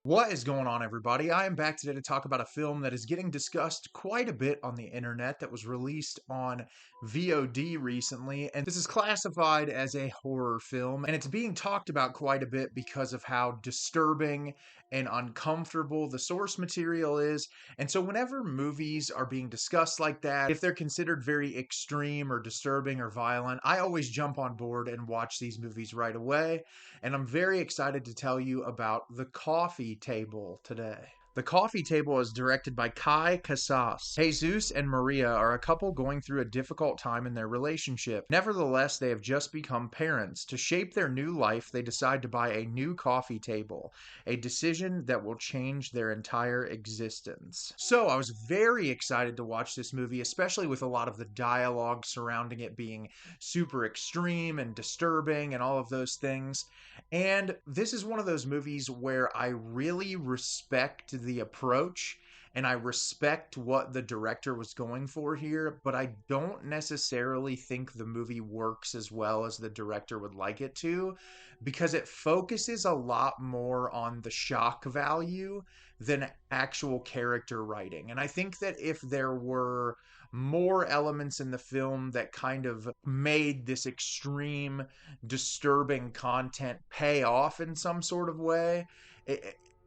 What is going on, everybody? I am back today to talk about a film that is getting discussed quite a bit on the internet that was released on VOD recently. And this is classified as a horror film, and it's being talked about quite a bit because of how disturbing and uncomfortable the source material is. And so, whenever movies are being discussed like that, if they're considered very extreme or disturbing or violent, I always jump on board and watch these movies right away. And I'm very excited to tell you about The Coffee Table today. The Coffee Table is directed by Caye Casas. Jesus and Maria are a couple going through a difficult time in their relationship. Nevertheless, they have just become parents. To shape their new life, they decide to buy a new coffee table, a decision that will change their entire existence. So, I was very excited to watch this movie, especially with a lot of the dialogue surrounding it being super extreme and disturbing and all of those things. And this is one of those movies where I really respect the approach and I respect what the director was going for here, but I don't necessarily think the movie works as well as the director would like it to because it focuses a lot more on the shock value than actual character writing. And I think that if there were more elements in the film that kind of made this extreme disturbing content pay off in some sort of way,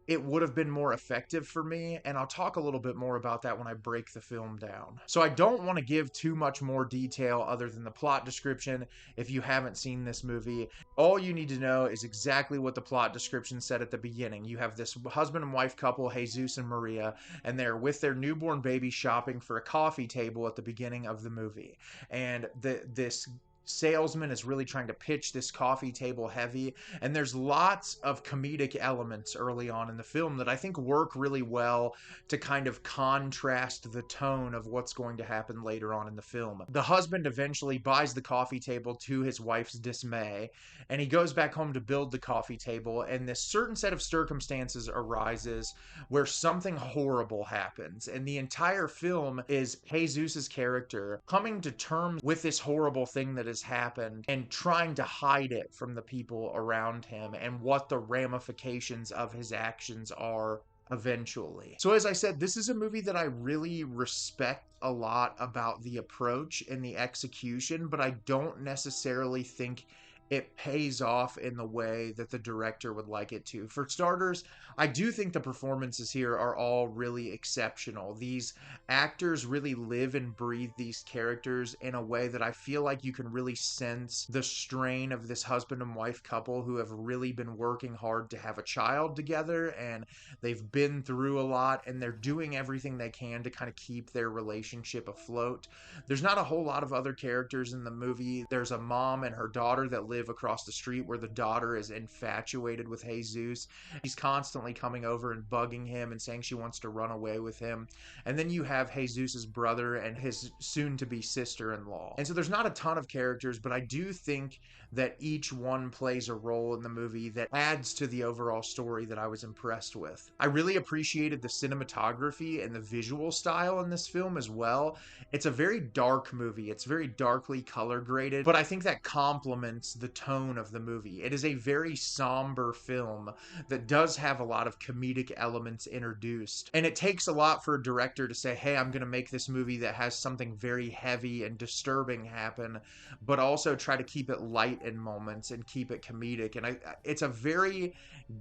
it would have been more effective for me. And I'll talk a little bit more about that when I break the film down. So I don't want to give too much more detail other than the plot description if you haven't seen this movie. All you need to know is exactly what the plot description said at the beginning. You have this husband and wife couple, Jesus and Maria, and they're with their newborn baby shopping for a coffee table at the beginning of the movie. And this salesman is really trying to pitch this coffee table heavy, and there's lots of comedic elements early on in the film that I think work really well to kind of contrast the tone of what's going to happen later on in the film. The husband eventually buys the coffee table to his wife's dismay, and he goes back home to build the coffee table, and this certain set of circumstances arises where something horrible happens, and the entire film is Jesus's character coming to terms with this horrible thing that has happened and trying to hide it from the people around him and what the ramifications of his actions are eventually. So, as I said, this is a movie that I really respect a lot about the approach and the execution, but I don't necessarily think it pays off in the way that the director would like it to. For starters, I do think the performances here are all really exceptional. These actors really live and breathe these characters in a way that I feel like you can really sense the strain of this husband and wife couple who have really been working hard to have a child together, and they've been through a lot, and they're doing everything they can to kind of keep their relationship afloat. There's not a whole lot of other characters in the movie. There's a mom and her daughter that live across the street, where the daughter is infatuated with Jesus. She's constantly coming over and bugging him and saying she wants to run away with him. And then you have Jesus's brother and his soon-to-be sister-in-law. And so there's not a ton of characters, but I do think that each one plays a role in the movie that adds to the overall story that I was impressed with. I really appreciated the cinematography and the visual style in this film as well. It's a very dark movie. It's very darkly color graded, but I think that complements the tone of the movie. It is a very somber film that does have a lot of comedic elements introduced. And it takes a lot for a director to say, hey, I'm going to make this movie that has something very heavy and disturbing happen, but also try to keep it light in moments and keep it comedic. And it's a very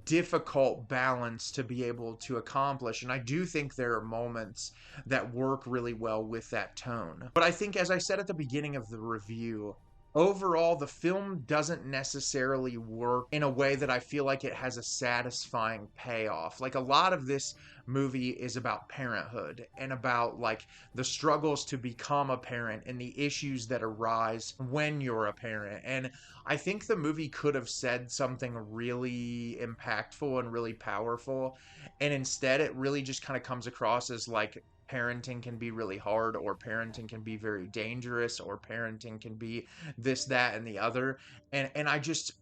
difficult balance to be able to accomplish. And I do think there are moments that work really well with that tone. But I think, as I said at the beginning of the review, overall, the film doesn't necessarily work in a way that I feel like it has a satisfying payoff. Like, a lot of this movie is about parenthood and about like the struggles to become a parent and the issues that arise when you're a parent. And I think the movie could have said something really impactful and really powerful, and instead it really just kind of comes across as like parenting can be really hard, or parenting can be very dangerous, or parenting can be this, that, and the other. And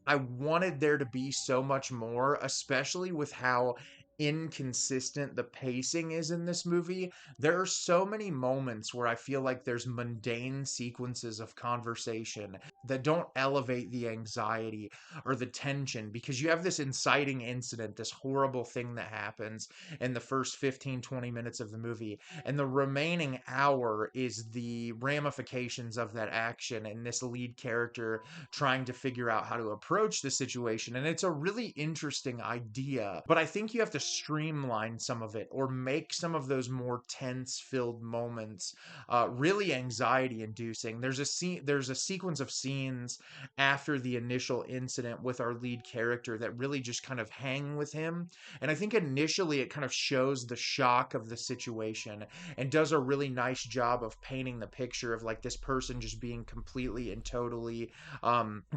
I wanted there to be so much more, especially with how inconsistent the pacing is in this movie. There are so many moments where I feel like there's mundane sequences of conversation don't elevate the anxiety or the tension, because you have this inciting incident, this horrible thing that happens in the first 15-20 minutes of the movie, and the remaining hour is the ramifications of that action and this lead character trying to figure out how to approach the situation. And it's a really interesting idea, but I think you have to streamline some of it or make some of those more tense filled moments really anxiety inducing. There's a sequence of scenes after the initial incident with our lead character that really just kind of hang with him. And I think initially it kind of shows the shock of the situation and does a really nice job of painting the picture of like this person just being completely and totally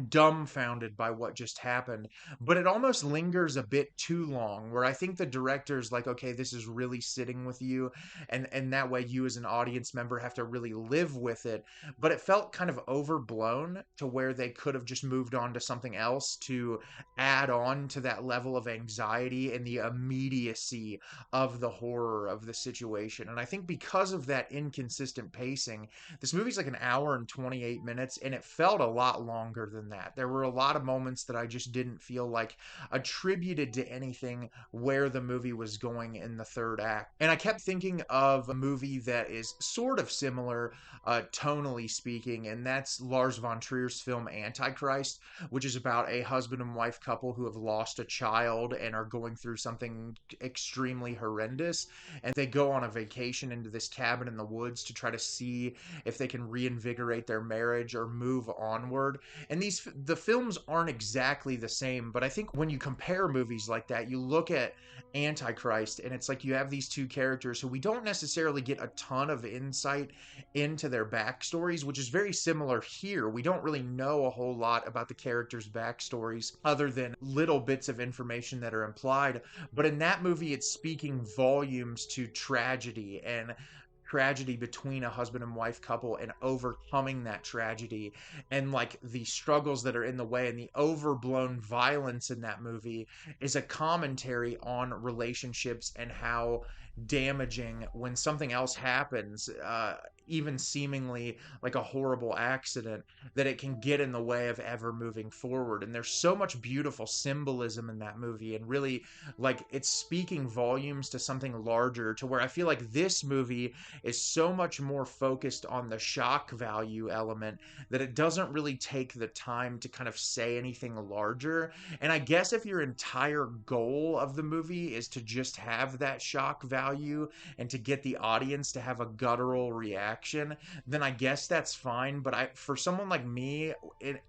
dumbfounded by what just happened. But it almost lingers a bit too long, where I think the director's like, okay, this is really sitting with you, and that way you as an audience member have to really live with it. But it felt kind of overblown to where they could have just moved on to something else to add on to that level of anxiety and the immediacy of the horror of the situation. And I think because of that inconsistent pacing, this movie's like an hour and 28 minutes, and it felt a lot longer than that. There were a lot of moments that I just didn't feel like attributed to anything where the movie was going in the third act. And I kept thinking of a movie that is sort of similar, tonally speaking, and that's Lars von Trier's film Antichrist, which is about a husband and wife couple who have lost a child and are going through something extremely horrendous. And they go on a vacation into this cabin in the woods to try to see if they can reinvigorate their marriage or move onward. And the films aren't exactly the same, but I think when you compare movies like that, you look at Antichrist and it's like you have these two characters who we don't necessarily get a ton of insight into their backstories, which is very similar here. We don't really know a whole lot about the characters' backstories other than little bits of information that are implied. But in that movie, it's speaking volumes to tragedy between a husband and wife couple and overcoming that tragedy, and like the struggles that are in the way, and the overblown violence in that movie is a commentary on relationships and how damaging when something else happens, even seemingly like a horrible accident, that it can get in the way of ever moving forward. And there's so much beautiful symbolism in that movie, and really like it's speaking volumes to something larger, to where I feel like this movie is so much more focused on the shock value element that it doesn't really take the time to kind of say anything larger. And I guess if your entire goal of the movie is to just have that shock value and to get the audience to have a guttural reaction, then I guess that's fine. But for someone like me,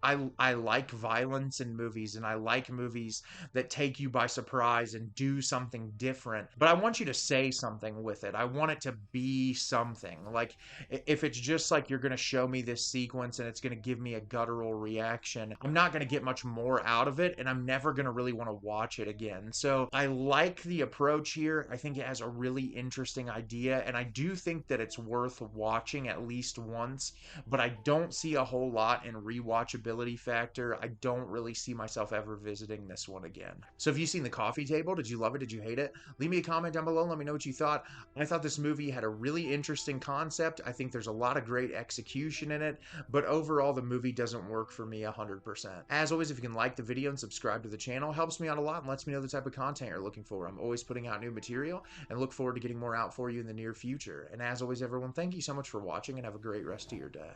I like violence in movies, and I like movies that take you by surprise and do something different. But I want you to say something with it. I want it to be something. Like if it's just like you're going to show me this sequence and it's going to give me a guttural reaction, I'm not going to get much more out of it, and I'm never going to really want to watch it again. So I like the approach here. I think it has a really interesting idea, and I do think that it's worth watching at least once, but I don't see a whole lot in rewatchability factor. I don't really see myself ever visiting this one again. So have you seen The Coffee Table? Did you love it? Did you hate it? Leave me a comment down below. Let me know what you thought. I thought this movie had a really interesting concept. I think there's a lot of great execution in it, but overall the movie doesn't work for me 100%. As always, if you can like the video and subscribe to the channel, helps me out a lot and lets me know the type of content you're looking for. I'm always putting out new material and look forward to getting more out for you in the near future. And as always, everyone, thank you so much for watching and have a great rest of your day.